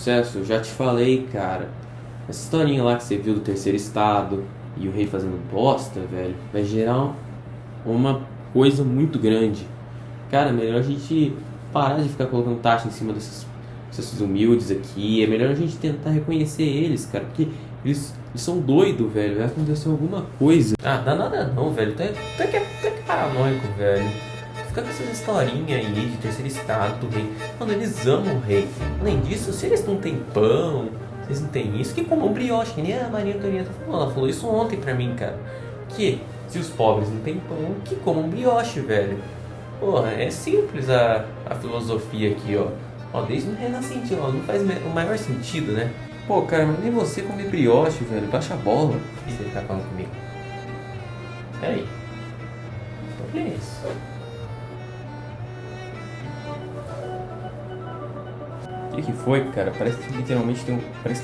Sucesso, eu já te falei, cara. Essa historinha lá que você viu do terceiro estado e o rei fazendo bosta, velho, vai gerar uma coisa muito grande. Cara, é melhor a gente parar de ficar colocando taxa em cima desses humildes aqui. É melhor a gente tentar reconhecer eles, cara, porque eles são doidos, velho. Vai acontecer alguma coisa. Ah, dá nada não, velho. Tu é que paranoico, velho. Fica com essas historinhas aí de terceiro estado do rei. Mano, eles amam o rei. Além disso, se eles não têm pão, se eles não têm isso, que comam brioche, que nem a Maria Antonieta falou. Ela falou isso ontem pra mim, cara. Que se os pobres não têm pão, que comam brioche, velho. Porra, é simples a filosofia aqui, ó. Ó, desde o Renascentismo, ó, não faz o maior sentido, né? Pô, cara, mas nem você comer brioche, velho. Baixa a bola. O que você tá falando comigo? Peraí. O que é isso? O que foi, cara? Parece que literalmente depois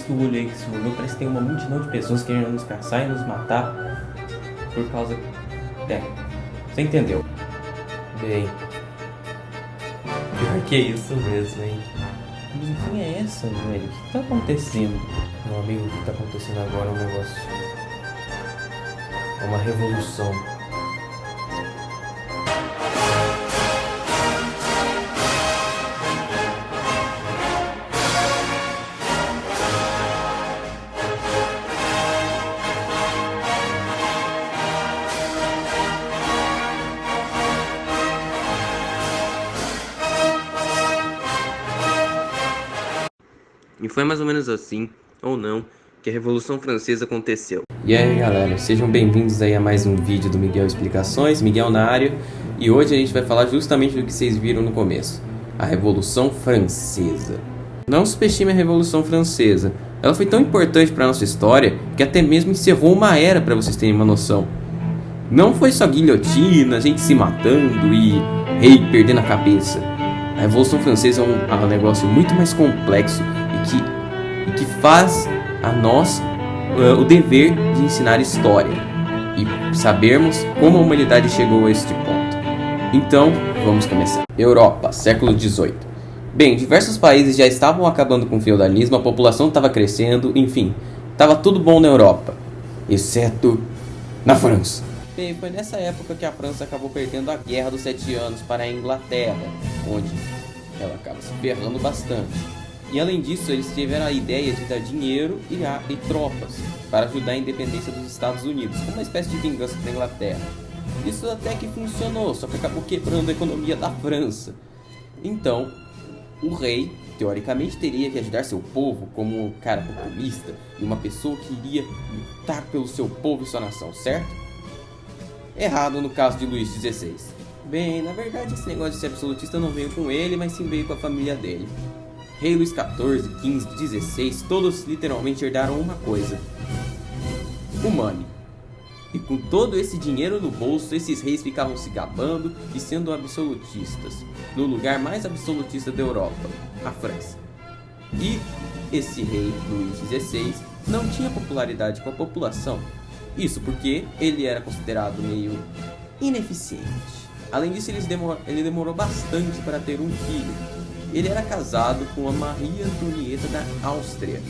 que o olho aí que se olhou, parece que tem uma multidão de pessoas querendo nos caçar e nos matar por causa... você entendeu? Bem... pior que é isso mesmo, hein? Mas quem é essa, velho? O que tá acontecendo? Meu amigo, o que tá acontecendo agora é um negócio... é uma revolução. E foi mais ou menos assim, ou não, que a Revolução Francesa aconteceu. E aí, galera, sejam bem-vindos aí a mais um vídeo do Miguel Explicações, Miguel na área. E hoje a gente vai falar justamente do que vocês viram no começo, a Revolução Francesa. Não subestime a Revolução Francesa. Ela foi tão importante para nossa história que até mesmo encerrou uma era, para vocês terem uma noção. Não foi só guilhotina, gente se matando e rei perdendo a cabeça. A Revolução Francesa é um negócio muito mais complexo e que faz a nós o dever de ensinar história e sabermos como a humanidade chegou a este ponto. Então, vamos começar. Europa, século XVIII. Bem, diversos países já estavam acabando com o feudalismo, a população estava crescendo, enfim, estava tudo bom na Europa, exceto na França. Bem, foi nessa época que a França acabou perdendo a Guerra dos 7 Anos para a Inglaterra, onde ela acaba se ferrando bastante. E além disso, eles tiveram a ideia de dar dinheiro e tropas para ajudar a independência dos Estados Unidos, como uma espécie de vingança da Inglaterra. Isso até que funcionou, só que acabou quebrando a economia da França. Então, o rei, teoricamente, teria que ajudar seu povo como um cara populista e uma pessoa que iria lutar pelo seu povo e sua nação, certo? Errado no caso de Luís XVI. Bem, na verdade, esse negócio de ser absolutista não veio com ele, mas sim veio com a família dele. Rei Luís XIV, XV, XVI, todos literalmente herdaram uma coisa: o money. E com todo esse dinheiro no bolso, esses reis ficavam se gabando e sendo absolutistas, no lugar mais absolutista da Europa, a França. E esse rei Luís XVI não tinha popularidade com a população. Isso porque ele era considerado meio ineficiente. Além disso, ele demorou bastante para ter um filho. Ele era casado com a Maria Antonieta da Áustria.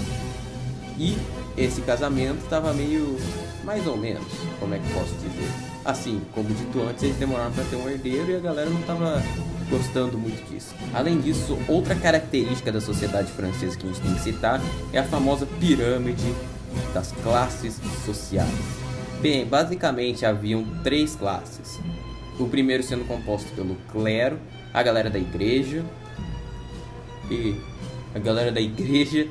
E esse casamento estava meio... mais ou menos, como é que posso dizer? Assim, como dito antes, eles demoraram para ter um herdeiro e a galera não estava gostando muito disso. Além disso, outra característica da sociedade francesa que a gente tem que citar é a famosa pirâmide das classes sociais. Bem, basicamente haviam 3 classes. O primeiro sendo composto pelo clero, a galera da igreja... e a galera da igreja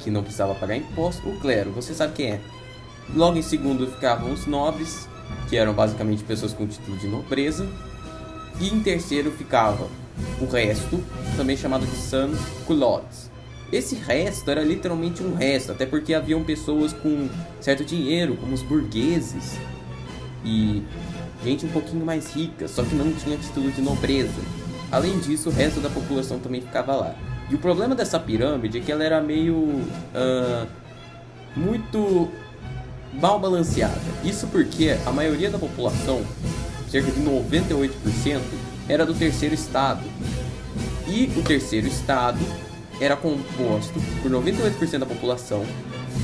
que não precisava pagar imposto, o clero, você sabe quem é. Logo em segundo ficavam os nobres, que eram basicamente pessoas com título de nobreza. E em terceiro ficava o resto, também chamado de sans-culottes. Esse resto era literalmente um resto, até porque haviam pessoas com certo dinheiro, como os burgueses, e gente um pouquinho mais rica, só que não tinha título de nobreza. Além disso, o resto da população também ficava lá. E o problema dessa pirâmide é que ela era meio... muito mal balanceada. Isso porque a maioria da população, cerca de 98%, era do terceiro estado. E o terceiro estado era composto por 98% da população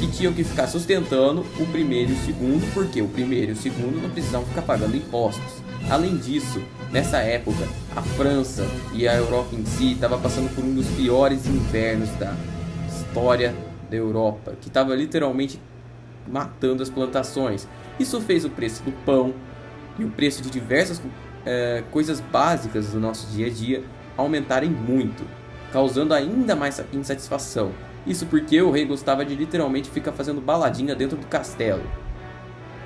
que tinham que ficar sustentando o primeiro e o segundo, porque o primeiro e o segundo não precisavam ficar pagando impostos. Além disso, nessa época, a França e a Europa em si estava passando por um dos piores invernos da história da Europa, que estava literalmente matando as plantações. Isso fez o preço do pão e o preço de diversas coisas básicas do nosso dia a dia aumentarem muito, causando ainda mais insatisfação. Isso porque o rei gostava de literalmente ficar fazendo baladinha dentro do castelo.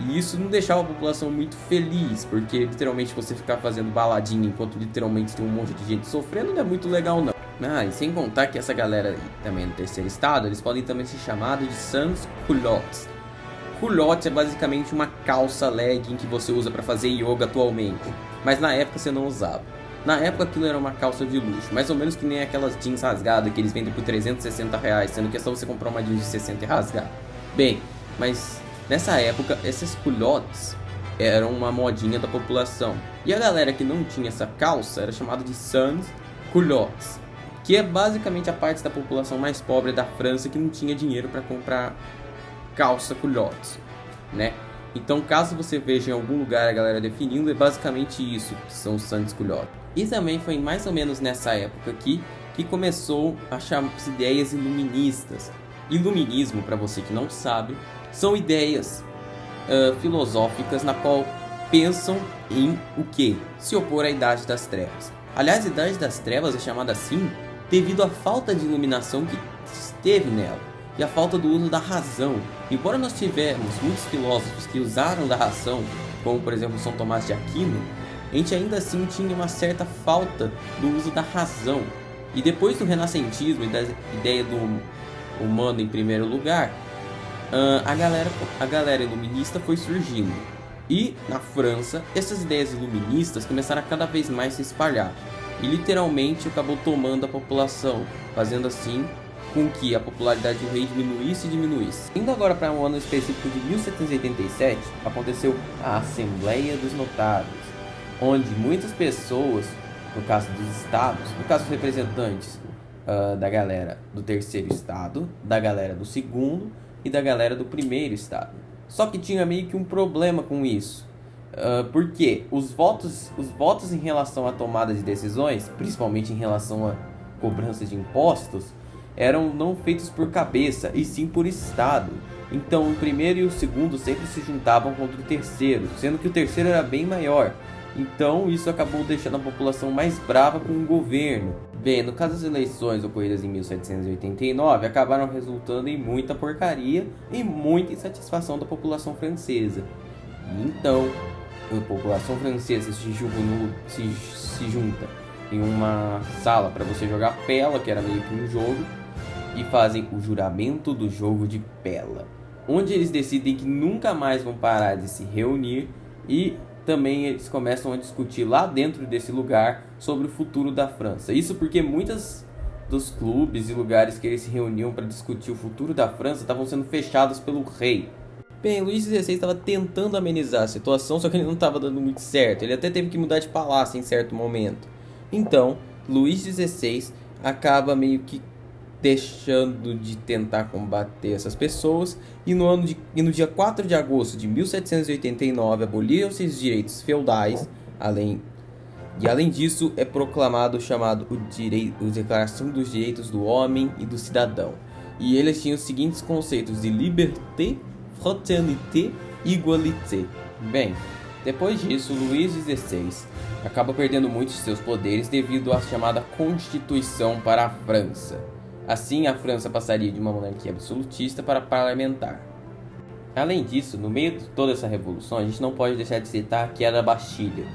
E isso não deixava a população muito feliz, porque literalmente você ficar fazendo baladinha enquanto literalmente tem um monte de gente sofrendo não é muito legal não. E sem contar que essa galera aí, também no terceiro estado, eles podem também ser chamados de sans-culottes. Culottes é basicamente uma calça legging que você usa para fazer yoga atualmente, mas na época você não usava. Na época aquilo era uma calça de luxo, mais ou menos que nem aquelas jeans rasgadas que eles vendem por R$360, sendo que é só você comprar uma jeans de 60 e rasgar. Bem, mas nessa época essas culottes eram uma modinha da população. E a galera que não tinha essa calça era chamada de sans-culottes, que é basicamente a parte da população mais pobre da França que não tinha dinheiro para comprar calça culottes, né? Então, caso você veja em algum lugar a galera definindo, é basicamente isso que são os sans-culottes. E também foi mais ou menos nessa época aqui que começou a chamar as ideias iluministas. Iluminismo, para você que não sabe, são ideias filosóficas na qual pensam em o quê? Se opor à Idade das Trevas. Aliás, a Idade das Trevas é chamada assim devido à falta de iluminação que esteve nela e a falta do uso da razão. Embora nós tivermos muitos filósofos que usaram da razão, como por exemplo São Tomás de Aquino, a gente ainda assim tinha uma certa falta do uso da razão. E depois do renascentismo e da ideia do humano em primeiro lugar, a galera iluminista foi surgindo. E na França, essas ideias iluministas começaram a cada vez mais se espalhar. E literalmente acabou tomando a população, fazendo assim com que a popularidade do rei diminuísse e diminuísse. Indo agora para um ano específico de 1787, aconteceu a Assembleia dos Notáveis, onde muitas pessoas, no caso dos estados, no caso dos representantes da galera do terceiro estado, da galera do segundo e da galera do primeiro estado. Só que tinha meio que um problema com isso, porque os votos em relação à tomada de decisões, principalmente em relação à cobrança de impostos, eram não feitos por cabeça, e sim por estado. Então o primeiro e o segundo sempre se juntavam contra o terceiro, sendo que o terceiro era bem maior. Então isso acabou deixando a população mais brava com o governo. Bem, no caso das eleições ocorridas em 1789, acabaram resultando em muita porcaria e muita insatisfação da população francesa. E então, a população francesa se junta em uma sala para você jogar pela, que era meio que um jogo, e fazem o juramento do jogo de pela, onde eles decidem que nunca mais vão parar de se reunir, e também eles começam a discutir lá dentro desse lugar sobre o futuro da França. Isso porque muitos dos clubes e lugares que eles se reuniam para discutir o futuro da França estavam sendo fechados pelo rei. Bem, Luís XVI estava tentando amenizar a situação, só que ele não estava dando muito certo. Ele até teve que mudar de palácio em certo momento. Então, Luís XVI acaba meio que deixando de tentar combater essas pessoas, e no dia 4 de agosto de 1789 aboliram-se os direitos feudais, além disso é proclamado o chamado Declaração dos Direitos do Homem e do Cidadão, e eles tinham os seguintes conceitos de liberté, fraternité e égalité. Bem, depois disso, Luís XVI acaba perdendo muitos de seus poderes devido à chamada Constituição para a França. Assim, a França passaria de uma monarquia absolutista para parlamentar. Além disso, no meio de toda essa revolução, a gente não pode deixar de citar a queda da Bastilha,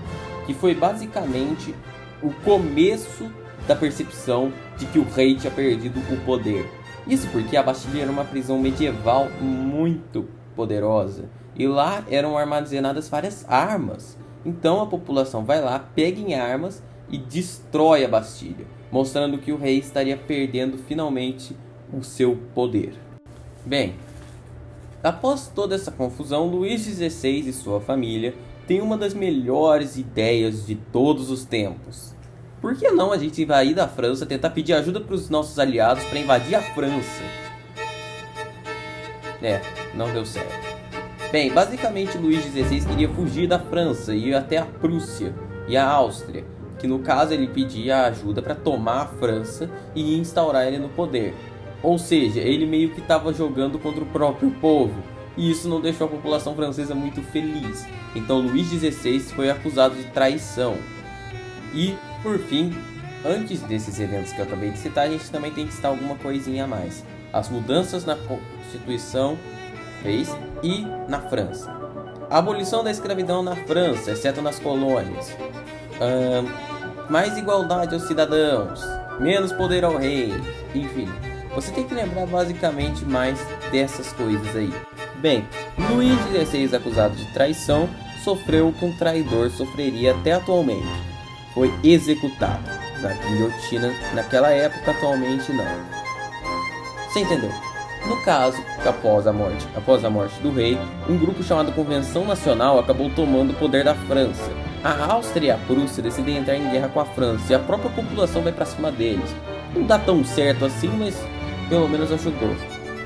que foi basicamente o começo da percepção de que o rei tinha perdido o poder. Isso porque a Bastilha era uma prisão medieval muito poderosa, e lá eram armazenadas várias armas. Então a população vai lá, pega em armas e destrói a Bastilha, mostrando que o rei estaria perdendo finalmente o seu poder. Bem, após toda essa confusão, Luís XVI e sua família têm uma das melhores ideias de todos os tempos. por que não a gente invadir a França, tentar pedir ajuda para os nossos aliados para invadir a França? Não deu certo. Bem, basicamente Luís XVI queria fugir da França e ir até a Prússia e a Áustria, que no caso ele pedia ajuda para tomar a França e instaurar ele no poder. Ou seja, ele meio que estava jogando contra o próprio povo, e isso não deixou a população francesa muito feliz. Então Luís XVI foi acusado de traição. E, por fim, antes desses eventos que eu acabei de citar, a gente também tem que citar alguma coisinha a mais. As mudanças na Constituição fez e na França. A abolição da escravidão na França, exceto nas colônias. Mais igualdade aos cidadãos, menos poder ao rei, enfim. Você tem que lembrar basicamente mais dessas coisas aí. Bem, Luís XVI, acusado de traição, sofreu o que um traidor sofreria até atualmente. Foi executado na guilhotina naquela época, atualmente não. Você entendeu? No caso, após a morte do rei, um grupo chamado Convenção Nacional acabou tomando o poder da França. A Áustria e a Prússia decidem entrar em guerra com a França e a própria população vai pra cima deles. Não dá tão certo assim, mas pelo menos ajudou.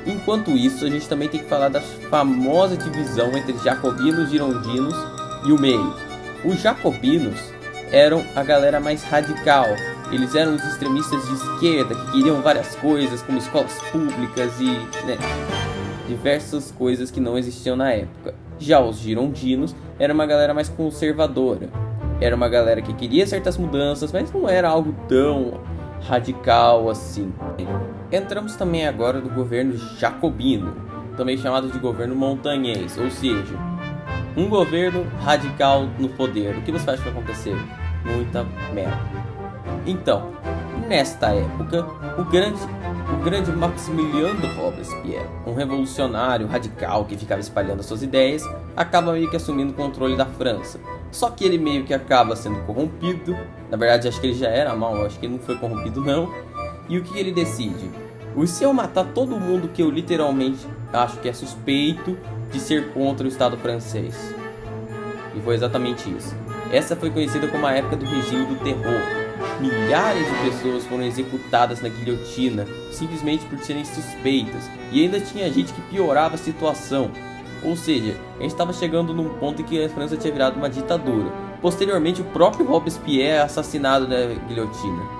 Enquanto isso, a gente também tem que falar da famosa divisão entre jacobinos, girondinos e o meio. Os jacobinos eram a galera mais radical. Eles eram os extremistas de esquerda que queriam várias coisas, como escolas públicas e diversas coisas que não existiam na época. Já os girondinos era uma galera mais conservadora. Era uma galera que queria certas mudanças, mas não era algo tão radical assim. Entramos também agora no governo jacobino, também chamado de governo montanhês, ou seja, um governo radical no poder. O que você acha que vai acontecer? Muita merda. Então, nesta época, o grande Maximilien de Robespierre, um revolucionário radical que ficava espalhando suas ideias, acaba meio que assumindo o controle da França. Só que ele meio que acaba sendo corrompido. Na verdade, acho que ele já era mal, acho que ele não foi corrompido não. E o que ele decide? Se eu matar todo mundo que eu literalmente acho que é suspeito de ser contra o Estado francês. E foi exatamente isso. Essa foi conhecida como a época do regime do terror. Milhares de pessoas foram executadas na guilhotina, simplesmente por serem suspeitas. E ainda tinha gente que piorava a situação. Ou seja, a gente estava chegando num ponto em que a França tinha virado uma ditadura. Posteriormente, o próprio Robespierre é assassinado na guilhotina.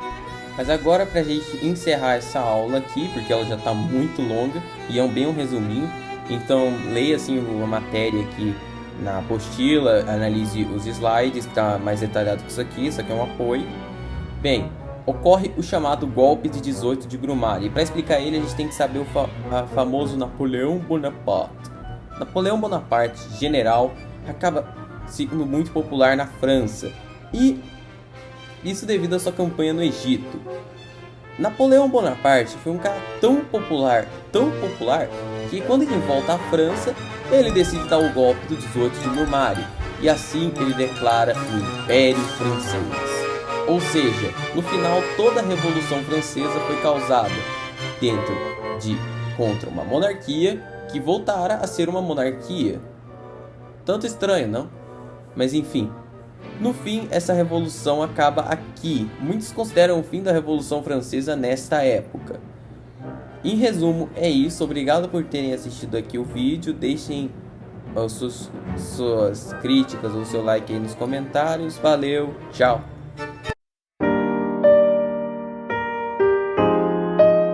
Mas agora, pra gente encerrar essa aula aqui, porque ela já está muito longa e é bem um resuminho, então leia assim uma matéria aqui na apostila, analise os slides, que está mais detalhado que isso aqui é um apoio. Bem, ocorre o chamado golpe de 18 de Brumaire, e para explicar ele a gente tem que saber o famoso Napoleão Bonaparte. Napoleão Bonaparte, general, acaba sendo muito popular na França, e isso devido à sua campanha no Egito. Napoleão Bonaparte foi um cara tão popular, que quando ele volta à França, ele decide dar o golpe do 18 de Brumaire, e assim ele declara o Império Francês. Ou seja, no final toda a Revolução Francesa foi causada contra uma monarquia que voltara a ser uma monarquia. Tanto estranho, não? Mas enfim, no fim essa revolução acaba aqui. Muitos consideram o fim da Revolução Francesa nesta época. Em resumo, é isso. Obrigado por terem assistido aqui o vídeo. Deixem suas críticas ou seu like aí nos comentários. Valeu, tchau!